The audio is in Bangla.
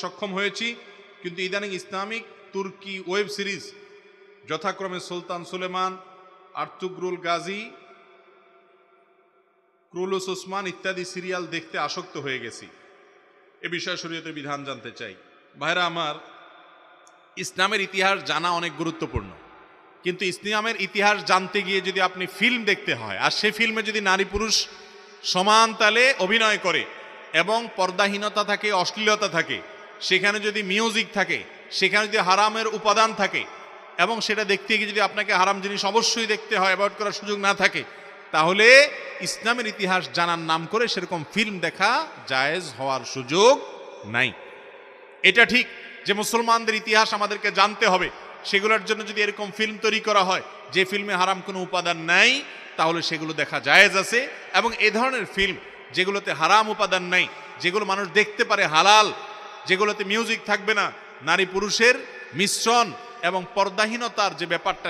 সক্ষম হয়েছি, কিন্তু ইদানিং ইসলামিক তুর্কি ওয়েব সিরিজ যথাক্রমে সুলতান সুলেমান, আর্তুগ্রুল গাজী, ক্রুলুস ওসমান ইত্যাদি সিরিয়াল দেখতে আসক্ত হয়ে গেছি। এ বিষয়ে শরীয়তের বিধান জানতে চাই। ভাইরা আমার, ইসলামের ইতিহাস জানা অনেক গুরুত্বপূর্ণ, কিন্তু ইসলামের ইতিহাস জানতে গিয়ে যদি আপনি ফিল্ম দেখতে হয়, আর সে ফিল্মে যদি নারী পুরুষ সমান তালে অভিনয় করে এবং পর্দাহীনতা থাকে, অশ্লীলতা থাকে, সেখানে যদি মিউজিক থাকে, সেখানে যদি হারামের উপাদান থাকে এবং সেটা দেখতে গিয়ে যদি আপনাকে হারাম জিনিস অবশ্যই দেখতে হয়, অ্যাভয়েড করার সুযোগ না থাকে, তাহলে ইসলামের ইতিহাস জানার নাম করে সেরকম ফিল্ম দেখা জায়েজ হওয়ার সুযোগ নাই। এটা ঠিক যে মুসলমানদের ইতিহাস আমাদেরকে জানতে হবে, সেগুলোর জন্য যদি এরকম ফিল্ম তৈরি করা হয় যে ফিল্মে হারাম কোনো উপাদান নাই, তাহলে সেগুলো দেখা জায়েজ আছে। এবং এ ধরনের ফিল্ম যেগুলোতে হারাম উপাদান নাই, যেগুলো মানুষ দেখতে পারে হালাল, যেগুলোতে মিউজিক থাকবে না, নারী পুরুষের মিশ্রণ এবং পর্দাহীনতার যে ব্যাপারটা